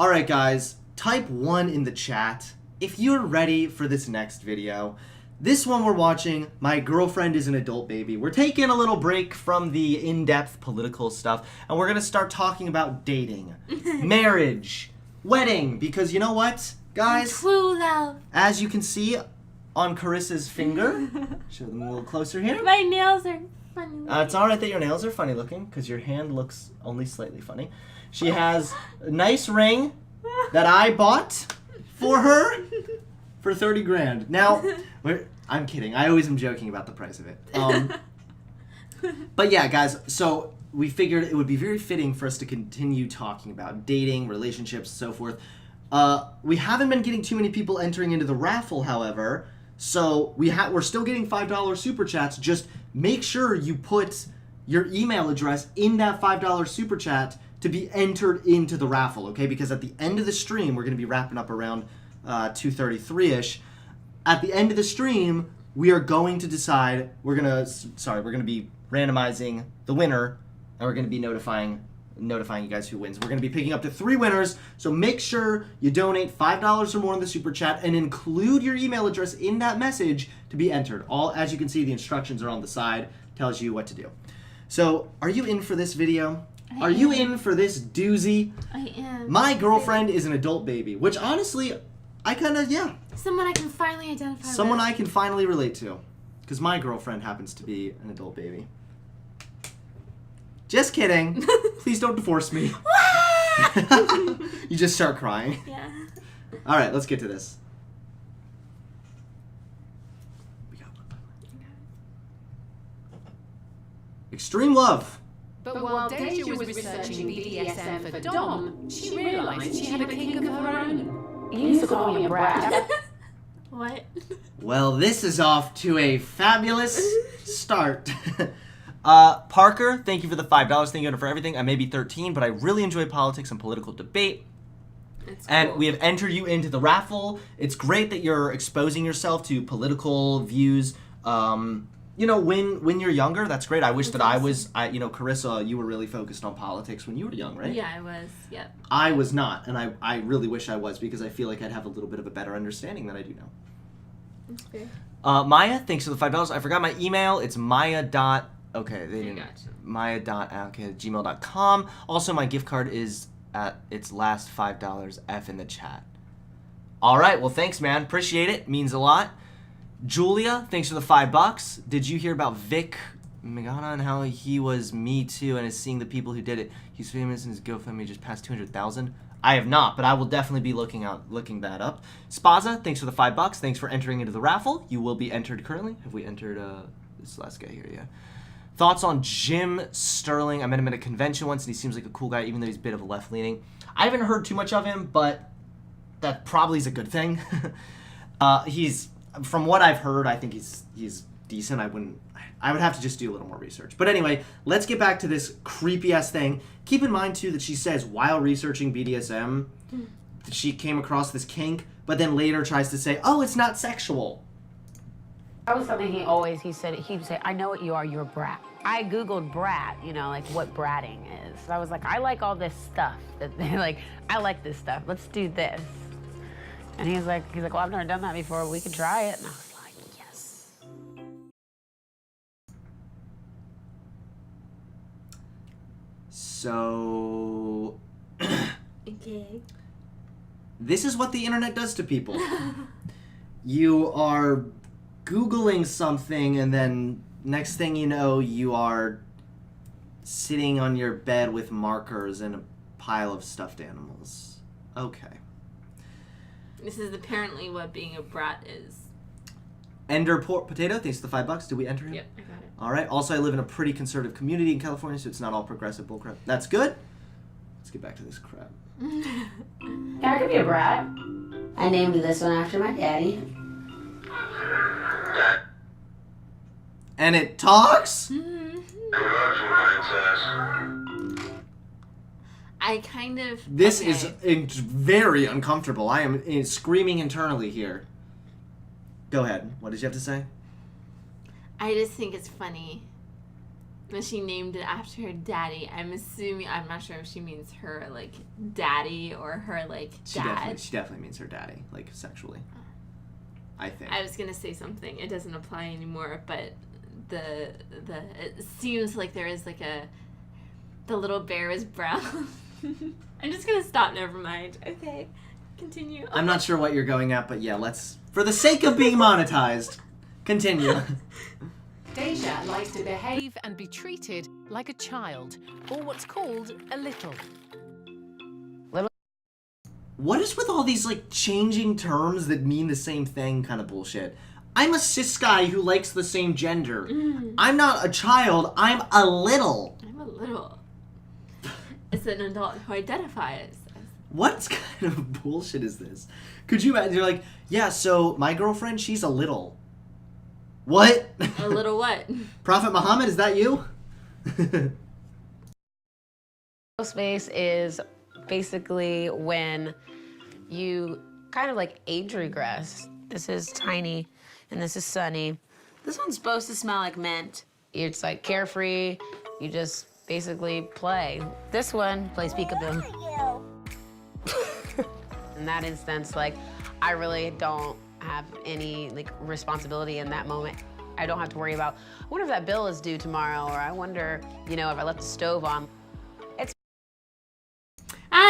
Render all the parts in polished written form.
Alright guys, type 1 in the chat if you're ready for this next video. This one we're watching, My Girlfriend is an Adult Baby. We're taking a little break from the in-depth political stuff, and we're going to start talking about dating, marriage, wedding, because you know what, guys? True love. As you can see on Carissa's finger, show them a little closer here. My nails are funny. It's alright that your nails are funny looking, because your hand looks only slightly funny. She has a nice ring that I bought for her for 30 grand. Now, I'm kidding. I always am joking about the price of it. But yeah, guys, so we figured it would be very fitting for us to continue talking about dating, relationships, and so forth. We haven't been getting too many people entering into the raffle, however, so we're still getting $5 super chats. Just make sure you put your email address in that $5 super chat to be entered into the raffle, okay? Because at the end of the stream, we're going to be wrapping up around 2:33-ish. At the end of the stream, we are going to decide, we're going to be randomizing the winner, and we're going to be notifying you guys who wins. We're going to be picking up to 3 winners, so make sure you donate $5 or more in the super chat and include your email address in that message to be entered. As you can see, the instructions are on the side, tells you what to do. So, are you in for this video? Are you in for this doozy? I am. My Girlfriend is an Adult Baby, which honestly, I kind of, yeah. Someone I can finally identify with. Someone I can finally relate to. Because my girlfriend happens to be an adult baby. Just kidding. Please don't divorce me. You just start crying. Yeah. All right, let's get to this. Extreme Love. But while Deja was researching BDSM for Dom, she realised she had a kink of her own. You used to call me a brat. What? Well, this is off to a fabulous start. Parker, thank you for the $5. Thank you for everything. I may be 13, but I really enjoy politics and political debate. It's And cool. we have entered you into the raffle. It's great that you're exposing yourself to political views. You know, when you're younger, that's great. I wish that I was, Carissa, you were really focused on politics when you were young, right? Yeah, I was. Yep. I was not, and I really wish I was because I feel like I'd have a little bit of a better understanding than I do now. That's fair. Maya, thanks for the $5. I forgot my email. It's Maya. Okay, they I didn't. gotcha. Maya.alka@gmail.com. Also, my gift card is at its last $5. F in the chat. All right. Well, thanks, man. Appreciate it. Means a lot. Julia, thanks for the $5. Did you hear about Vic Magana and how he was Me Too and is seeing the people who did it? He's famous and his GoFundMe just passed 200,000. I have not, but I will definitely be looking that up. Spaza, thanks for the $5. Thanks for entering into the raffle. You will be entered currently. Have we entered this last guy here? Yeah. Thoughts on Jim Sterling? I met him at a convention once, and he seems like a cool guy, even though he's a bit of a left-leaning. I haven't heard too much of him, but that probably is a good thing. From what I've heard, I think he's decent. I would have to just do a little more research. But anyway, let's get back to this creepy-ass thing. Keep in mind, too, that she says while researching BDSM, that she came across this kink, but then later tries to say, oh, it's not sexual. That was something he would say, I know what you are, you're a brat. I Googled brat, like what bratting is. So I was like, I like all this stuff. I like this stuff. Let's do this. And he's like, well, I've never done that before. We could try it. And I was like, yes. So, Okay. this is what the internet does to people. You are Googling something, and then next thing you know, you are sitting on your bed with markers and a pile of stuffed animals. Okay. This is apparently what being a brat is. Ender Potato, thanks for the $5. Did we enter him? Yep, I got it. All right. Also, I live in a pretty conservative community in California, so it's not all progressive bullcrap. That's good. Let's get back to this crap. Yeah, I could be a brat. I named this one after my daddy. And it talks? I kind of... This okay. is very uncomfortable. I am screaming internally here. Go ahead. What did you have to say? I just think it's funny And she named it after her daddy. I'm assuming, I'm not sure if she means her, like, daddy or her, like, dad. She definitely means her daddy, like, sexually. I think. I was going to say something. It doesn't apply anymore, but it seems like there is, like, the little bear is brown. I'm just going to stop. Never mind. Okay. Continue. I'm not sure what you're going at, but yeah, let's, for the sake of being monetized, continue. Deja likes to behave and be treated like a child, or what's called a little. What is with all these, like, changing terms that mean the same thing kind of bullshit? I'm a cis guy who likes the same gender. I'm not a child, I'm a little. I'm a little. It's an adult who identifies as... What kind of bullshit is this? Could you imagine, you're like, yeah, so my girlfriend, she's a little. What? A little what? Prophet Muhammad, is that you? Space is basically when you kind of like age regress. This is Tiny, and this is Sunny. This one's supposed to smell like mint. It's like carefree. You just basically play. This one plays peekaboo. In that instance, like, I really don't have any, like, responsibility in that moment. I don't have to worry about, I wonder if that bill is due tomorrow, or I wonder, you know, if I left the stove on.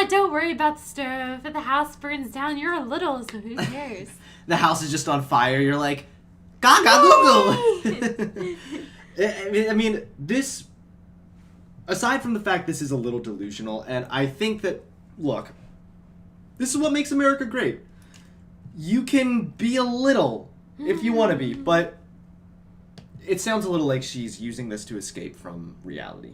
Don't worry about the stove. If the house burns down, you're a little, so who cares? The house is just on fire. You're like, gaga goo goo. I mean, this, aside from the fact this is a little delusional, and I think that, look, this is what makes America great. You can be a little if you want to be, but it sounds a little like she's using this to escape from reality.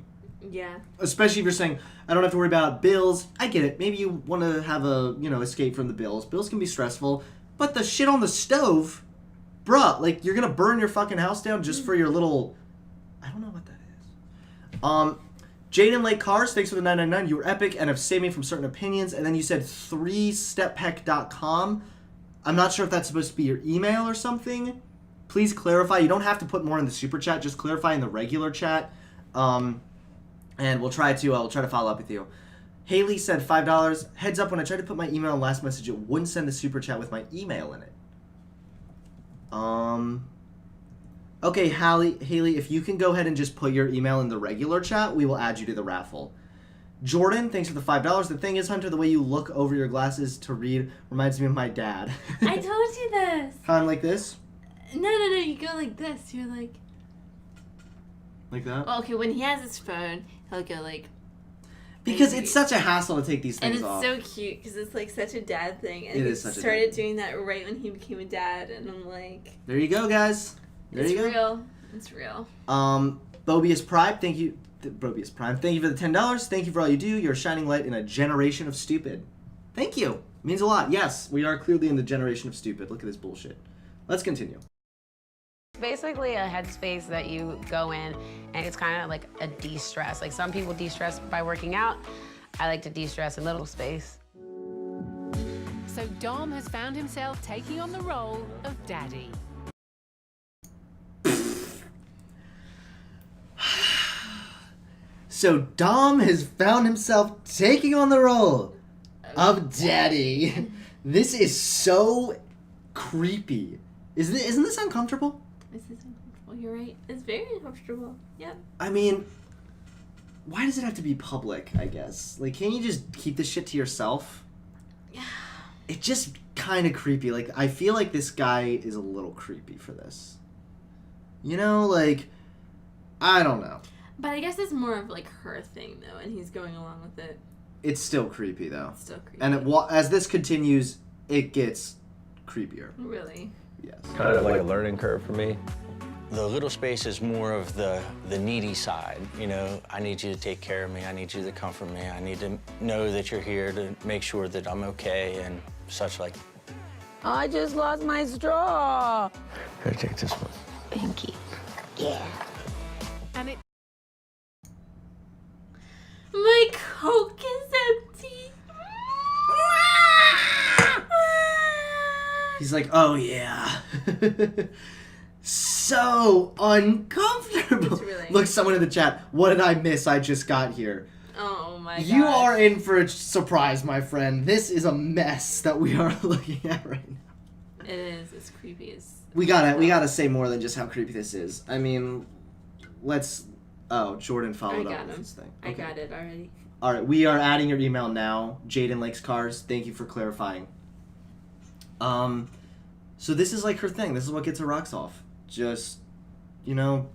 Yeah. Especially if you're saying, I don't have to worry about bills. I get it. Maybe you want to have a, you know, escape from the bills. Bills can be stressful. But the shit on the stove, bruh, like, you're going to burn your fucking house down just for your little... I don't know what that is. Jaden Lake Cars, thanks for the $9.99. You were epic and have saved me from certain opinions. And then you said 3steppeck.com. I'm not sure if that's supposed to be your email or something. Please clarify. You don't have to put more in the super chat. Just clarify in the regular chat. And we'll try to follow up with you. Haley said $5. Heads up, when I tried to put my email in last message, it wouldn't send the super chat with my email in it. Okay, Haley, if you can go ahead and just put your email in the regular chat, we will add you to the raffle. Jordan, thanks for the $5. The thing is, Hunter, the way you look over your glasses to read reminds me of my dad. I told you this. Kind of like this? No, you go like this. You're like... Like that? Well, okay, when he has his phone, he'll go like... Because it's such a hassle to take these things off. And it's so cute, because it's like such a dad thing. And It he is such a dad started thing. doing that right when he became a dad, and I'm like... There you go, guys. There It's you go. real. It's real. Bobius Prime, thank you. Bobius Prime, thank you for the $10. Thank you for all you do. You're a shining light in a generation of stupid. Thank you. It means a lot. Yes, we are clearly in the generation of stupid. Look at this bullshit. Let's continue. Basically a headspace that you go in, and it's kind of like a de-stress. Like, some people de-stress by working out. I like to de-stress in little space. So Dom has found himself taking on the role of daddy. So Dom has found himself taking on the role of daddy. This is so creepy. Isn't this uncomfortable? This is uncomfortable. You're right. It's very uncomfortable. Yep. I mean, why does it have to be public, I guess? Like, can't you just keep this shit to yourself? Yeah. It's just kind of creepy. Like, I feel like this guy is a little creepy for this. You know, like, I don't know. But I guess it's more of like her thing though, and he's going along with it. It's still creepy, though. It's still creepy. And as this continues, it gets creepier. Really? Yes. Kind of like a learning curve for me. The little space is more of the needy side. You know, I need you to take care of me. I need you to comfort me. I need to know that you're here to make sure that I'm okay and such like. I just lost my straw. Here, take this one. Thank you. Yeah. And it My Coke is empty. He's like, oh yeah. So uncomfortable. really- Look, someone in the chat. What did I miss? I just got here. Oh my god. You are in for a surprise, my friend. This is a mess that we are looking at right now. It is. It's creepy as. We gotta say more than just how creepy this is. I mean, let's. Oh, Jordan followed I up got with him. this thing. I got it already. All right, we are adding your email now. Jaden likes cars. Thank you for clarifying. So this is like her thing. This is what gets her rocks off. Just, you know,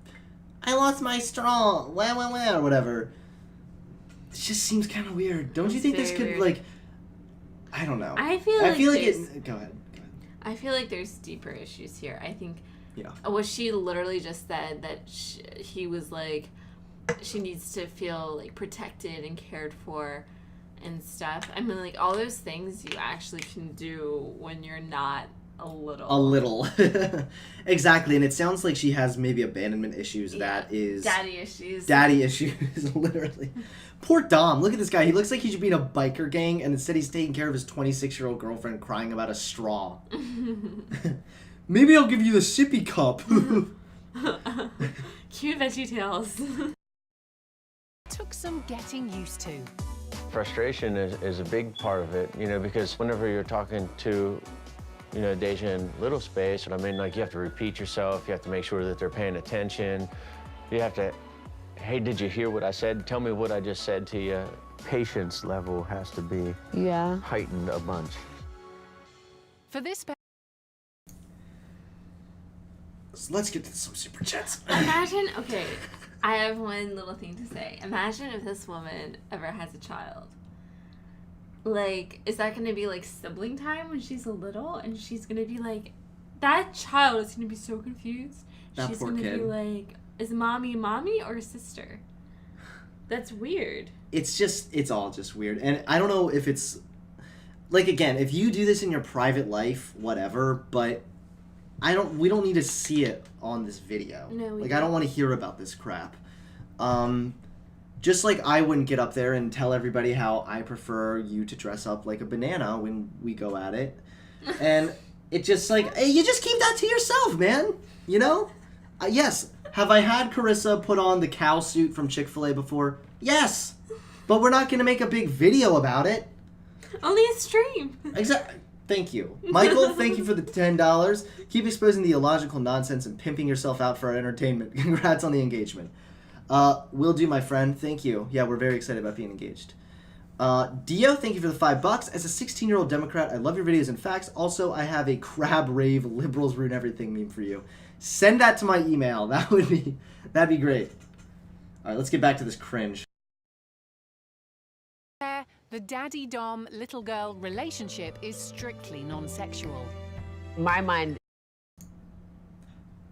I lost my straw, wah wah wah, or whatever. It just seems kind of weird. Don't you It's think this very could weird. like? I don't know. I feel like there's- it. Go ahead. I feel like there's deeper issues here. I think. Yeah. What she literally just said that he was like, she needs to feel like protected and cared for, and stuff. I mean, like all those things you actually can do when you're not a little. A little. Exactly, and it sounds like she has maybe abandonment issues. Yeah. That is. Daddy issues. Daddy issues, literally. Poor Dom. Look at this guy. He looks like he should be in a biker gang, and instead he's taking care of his 26-year-old girlfriend crying about a straw. Maybe I'll give you the sippy cup. Cute Veggie Tales. Took some getting used to. Frustration is a big part of it, you know, because whenever you're talking to, you know, Deja in Little Space, and I mean, like, you have to repeat yourself, you have to make sure that they're paying attention, you have to, hey, did you hear what I said? Tell me what I just said to you. Patience level has to be heightened a bunch. For this So let's get to some super chats. Imagine, okay, I have one little thing to say. Imagine if this woman ever has a child. Like, is that going to be like sibling time when she's a little? And she's going to be like, that child is going to be so confused. That She's poor going to be kid. like, is mommy mommy or sister? That's weird. It's all just weird. And I don't know if it's, like, again, if you do this in your private life, whatever, but we don't need to see it on this video. No, we like, I don't want to hear about this crap. Just like I wouldn't get up there and tell everybody how I prefer you to dress up like a banana when we go at it. And it just like, hey, you just keep that to yourself, man. You know? Yes. Have I had Carissa put on the cow suit from Chick-fil-A before? Yes. But we're not going to make a big video about it. Only a stream. Exactly. Thank you. Michael, thank you for the $10. Keep exposing the illogical nonsense and pimping yourself out for our entertainment. Congrats on the engagement. Will do, my friend. Thank you. Yeah, we're very excited about being engaged. Dio, thank you for the $5. As a 16-year-old Democrat, I love your videos and facts. Also, I have a crab rave liberals ruin everything meme for you. Send that to my email. That'd be great. All right, let's get back to this cringe. the daddy dom little girl relationship is strictly non-sexual. My mind.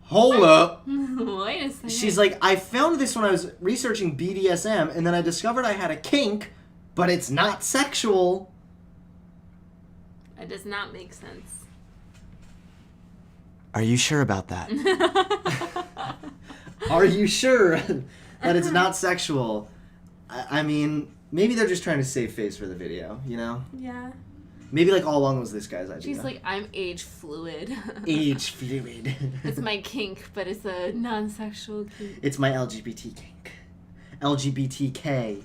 Hold up. Wait a second. She's like, I found this when I was researching BDSM, and then I discovered I had a kink, but it's not sexual. It does not make sense. Are you sure about that? Are you sure that it's not sexual? I mean, maybe they're just trying to save face for the video, you know? Yeah. Maybe like all along was this guy's idea. She's like, I'm age fluid. Age fluid. It's my kink, but it's a non-sexual kink. It's my LGBT kink. LGBTK.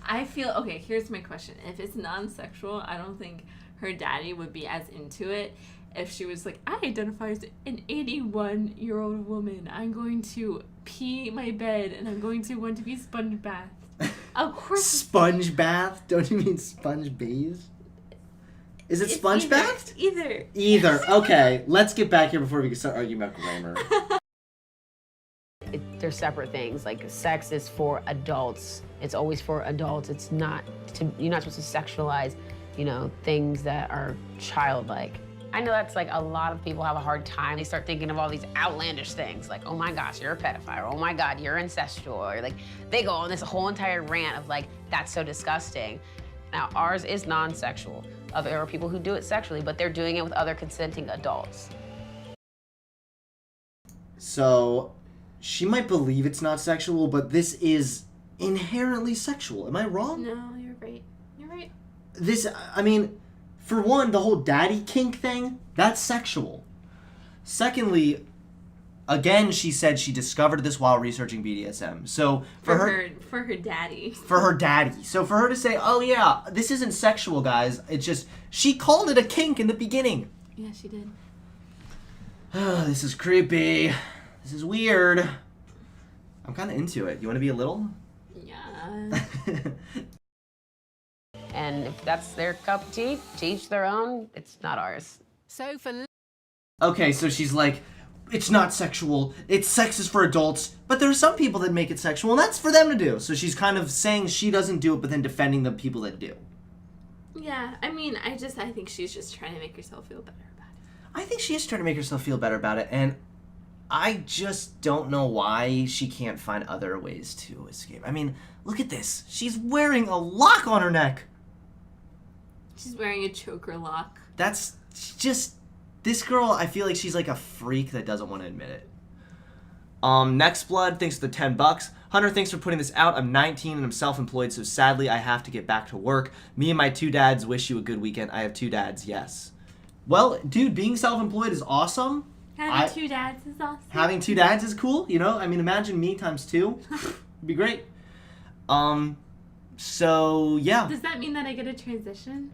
I feel, okay, here's my question. If it's non-sexual, I don't think her daddy would be as into it if she was like, I identify as an 81-year-old woman. I'm going to pee my bed and I'm going to want to be sponge bath. Of course. Sponge bath? Don't you mean sponge bathe? Is it It's sponge either- bath? Either. Either. Okay, let's get back here before we can start arguing about grammar. They're separate things. Like sex is for adults. It's always for adults. It's not you're not supposed to sexualize, things that are childlike. I know that's like a lot of people have a hard time. They start thinking of all these outlandish things like, oh my gosh, you're a pedophile, or oh my God, you're incestual, or like they go on this whole entire rant of like, that's so disgusting. Now ours is non-sexual. There are people who do it sexually, but they're doing it with other consenting adults. So, she might believe it's not sexual, but this is inherently sexual. Am I wrong? No, you're right. You're right. For one, the whole daddy kink thing, that's sexual. Secondly, Again, she said she discovered this while researching BDSM. So for her daddy. For her daddy. So for her to say, oh yeah, this isn't sexual, guys. It's just, she called it a kink in the beginning. Yeah, she did. This is creepy. This is weird. I'm kind of into it. You want to be a little? Yeah. And if that's their cup of tea, to each their own, it's not ours. So for Okay, so she's like, it's not sexual. It's sex is for adults. But there are some people that make it sexual, and that's for them to do. So she's kind of saying she doesn't do it, but then defending the people that do. Yeah, I mean, I think she's just trying to make herself feel better about it. I think she is trying to make herself feel better about it, and I just don't know why she can't find other ways to escape. I mean, look at this. She's wearing a lock on her neck. She's wearing a choker lock. That's just... This girl, I feel like she's like a freak that doesn't want to admit it. Next Blood, thanks for the $10. Hunter, thanks for putting this out. I'm 19 and I'm self-employed, so sadly I have to get back to work. Me and my 2 dads wish you a good weekend. I have 2 dads, yes. Well, dude, being self-employed is awesome. Having 2 dads is awesome. Having 2 dads is cool, you know? I mean, imagine me times 2. It'd be great. So, yeah. Does that mean that I get a transition?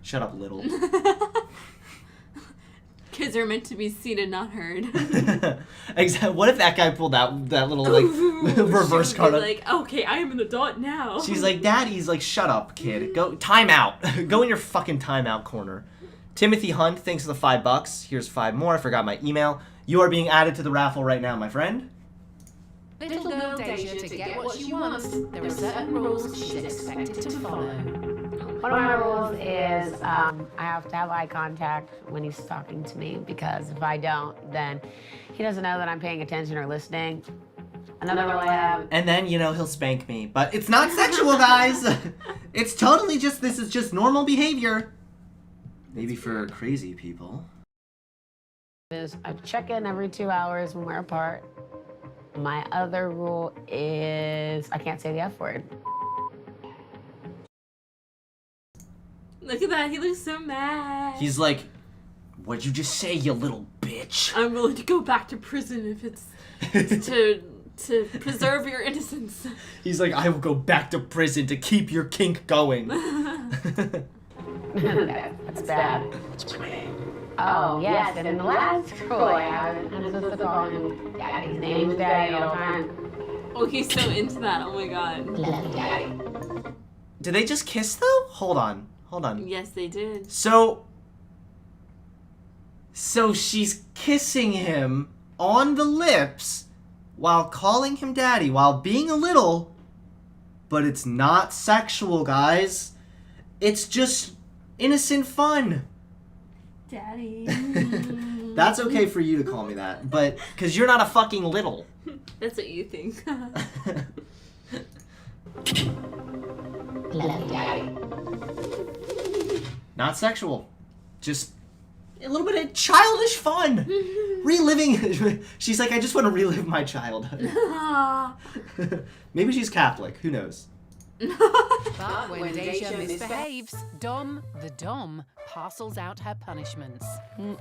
Shut up, little. Kids are meant to be seen and not heard. Exactly. What if that guy pulled out that little, like, reverse card? Like, okay, I am an adult now. She's like, Daddy's like, shut up, kid. Go, time out. Go in your fucking timeout corner. Timothy Hunt, thanks for the $5. Here's 5 more. I forgot my email. You are being added to the raffle right now, my friend. little girl Deja to get what she wants, there are certain rules she's expected to follow. One of my rules is I have to have eye contact when he's talking to me, because if I don't, then he doesn't know that I'm paying attention or listening. Another rule I have... And then, you know, he'll spank me. But it's not sexual, guys. It's totally just, this is just normal behavior. Maybe for crazy people. is I check in every 2 hours when we're apart. My other rule is I can't say the F word. Look at that, he looks so mad. He's like, what'd you just say, you little bitch? I'm willing to go back to prison if it's to preserve your innocence. He's like, I will go back to prison to keep your kink going. That's bad. Oh, yes, and the last rule I have, I'm supposed to call him Daddy. His name's Daddy all the time. Oh, he's so into that, oh my god. Love you, Daddy. Did they just kiss, though? Hold on. Yes, they did. So she's kissing him on the lips while calling him daddy, while being a little, but it's not sexual, guys. It's just innocent fun. Daddy. That's okay for you to call me that, but because you're not a fucking little. That's what you think. Love you, Daddy. Not sexual. Just a little bit of childish fun. Reliving. She's like, I just want to relive my childhood. Maybe she's Catholic. Who knows? But when Deja misbehaves, Dom, the Dom, parcels out her punishments.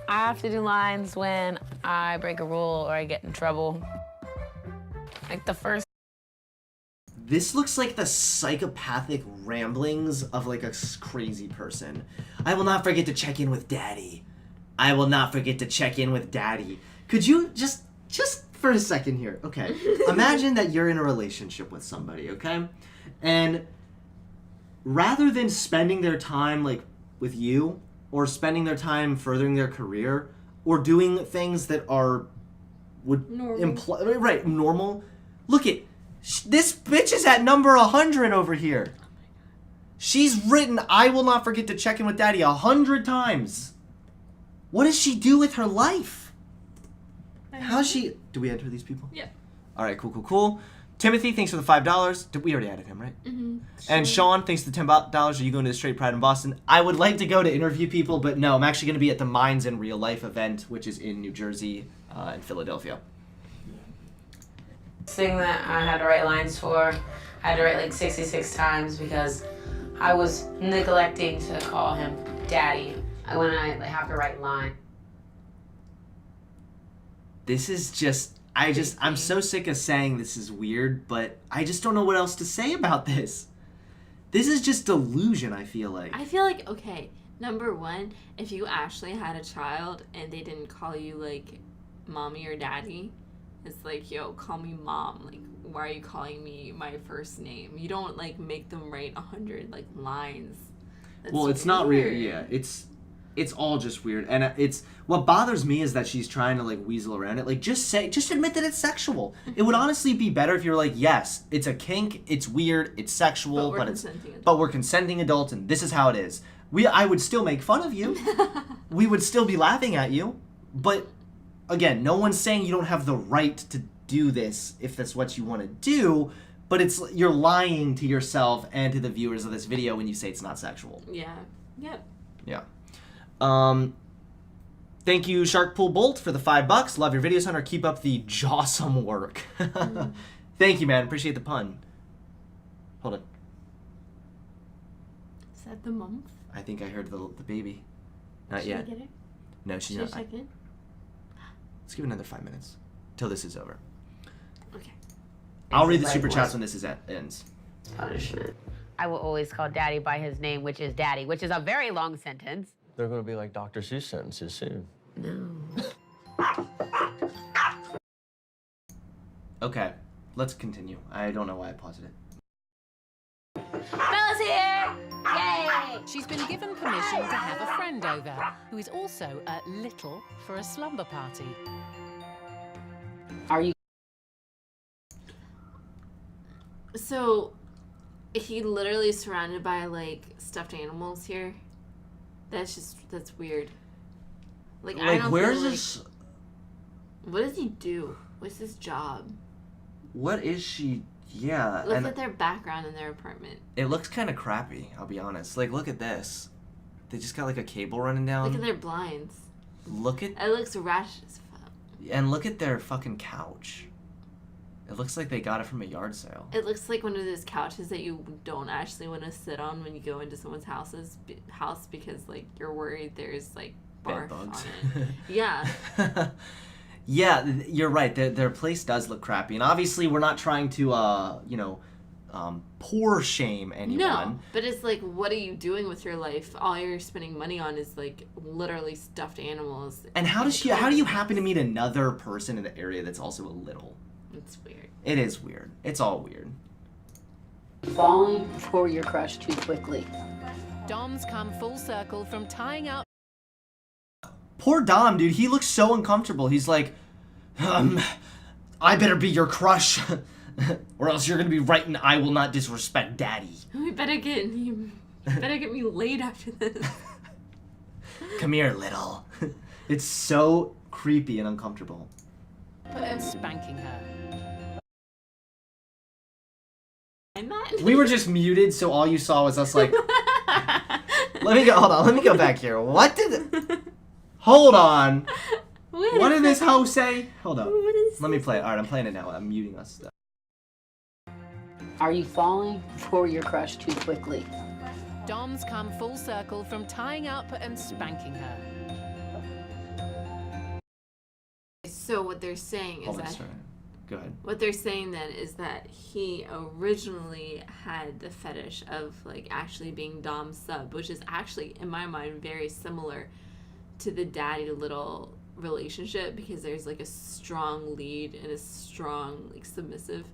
I have to do lines when I break a rule or I get in trouble. Like the first. This looks like the psychopathic ramblings of like a crazy person. I will not forget to check in with Daddy. I will not forget to check in with Daddy. Could you just for a second here, okay? Imagine that you're in a relationship with somebody, okay? And rather than spending their time like with you or spending their time furthering their career or doing things that would imply normal. Look at this bitch is at number 100 over here. She's written, I will not forget to check in with Daddy 100 times. What does she do with her life? How's she... Do we enter these people? Yeah. All right, cool. Timothy, thanks for the $5. We already added him, right? Mm-hmm. And Sean, thanks for the $10. Are you going to the Straight Pride in Boston? I would like to go to interview people, but no, I'm actually going to be at the Minds in Real Life event, which is in New Jersey and Philadelphia. Thing that I had to write lines for, I had to write like 66 times because I was neglecting to call him Daddy when I have to write line. This is just, I'm so sick of saying this is weird, but I just don't know what else to say about this. This is just delusion, I feel like. I feel like, okay, number one, if you actually had a child and they didn't call you, like, mommy or daddy, it's like, yo, call me mom. Like, why are you calling me my first name? You don't, like, make them write 100, like, lines. That's Well, it's not real. weird. Yeah, it's all just weird, and it's what bothers me is that she's trying to like weasel around it. Like, just admit that it's sexual. It would honestly be better if you're like, yes, it's a kink, it's weird, it's sexual, but we're consenting adults, and this is how it is. I would still make fun of you. We would still be laughing at you, but again, no one's saying you don't have the right to do this if that's what you want to do. But you're lying to yourself and to the viewers of this video when you say it's not sexual. Yeah. Yep. Yeah. Thank you, Sharkpool Bolt, for the $5. Love your videos, Hunter. Keep up the jawsome work. Thank you, man. Appreciate the pun. Hold on. Is that the month? I think I heard the baby. Not Should yet. I get it? No, she's Should I not. check in? Let's give it another 5 minutes till this is over. Okay. I'll read the super chats when this ends. Punishment. I will always call Daddy by his name, which is Daddy, which is a very long sentence. They're going to be like Dr. Seuss sentences soon. Okay, let's continue. I don't know why I paused it. Bella's here! Yay! She's been given permission to have a friend over, who is also a little for a slumber party. Are you? So, he literally is surrounded by, like, stuffed animals here. That's weird. Like, I don't where's feel like- this? What does he do? What's his job? What is she? Yeah, Look and at their background in their apartment. it looks kind of crappy. I'll be honest. Like, look at this. They just got like a cable running down. Look at their blinds. Look at It looks rash as fuck. and look at their fucking couch. It looks like they got it from a yard sale. It looks like one of those couches that you don't actually want to sit on when you go into someone's house because, like, you're worried there's, like, Bed barf bugs. on it. Yeah. Yeah, you're right. Their place does look crappy, and obviously we're not trying to, poor shame anyone. No, but it's like, what are you doing with your life? All you're spending money on is, like, literally stuffed animals. And how do you happen to meet another person in the area that's also a little? It's weird. It is weird. It's all weird. Falling for your crush too quickly. Dom's come full circle from tying up. Poor Dom, dude. He looks so uncomfortable. He's like, I better be your crush, or else you're gonna be right, and I will not disrespect Daddy. We better get me laid after this. Come here, little. It's so creepy and uncomfortable. And spanking her. I'm not. We were just muted, so all you saw was us like. Hold on. Let me go back here. What did? Hold on. What did this hoe say? Hold up. Let me play it. All right, I'm playing it now. I'm muting us. Are you falling for your crush too quickly? Dom's come full circle from tying up and spanking her. So what they're saying is Hold on, that sorry. Go ahead. what they're saying then is that he originally had the fetish of, like, actually being Dom's sub, which is actually, in my mind, very similar to the daddy little relationship, because there's, like, a strong lead and a strong, like, submissive.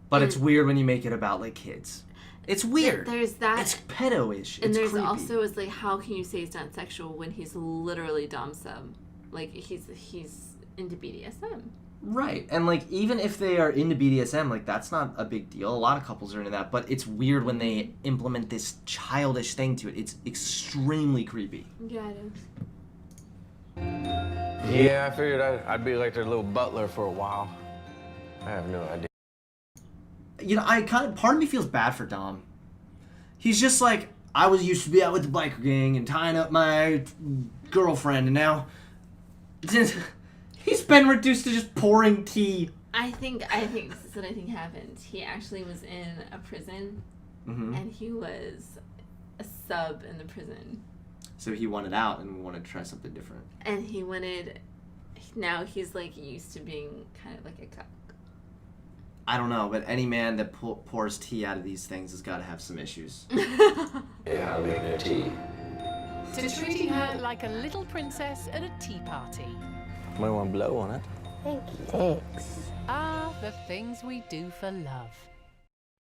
But it's weird when you make it about like kids. It's weird. There's that. It's pedo-ish. And It's there's creepy. also, is like, how can you say it's not sexual when he's literally Dom sub? Like, he's into BDSM. Right. And like, even if they are into BDSM, like, that's not a big deal. A lot of couples are into that, but it's weird when they implement this childish thing to it. It's extremely creepy. Yeah, it is. Yeah, I figured I'd be like their little butler for a while. I have no idea. You know, part of me feels bad for Dom. He's just like, I used to be out with the biker gang and tying up my girlfriend, and now he's been reduced to just pouring tea. I think this is what I think happened. He actually was in a prison, and he was a sub in the prison, So he wanted out and wanted to try something different. and he now he's like used to being kind of like a cuck. I don't know, but any man that pours tea out of these things has got to have some issues. Yeah, how to make no tea. To treating her like a little princess at a tea party. Might want to blow on it. Ah, the things we do for love.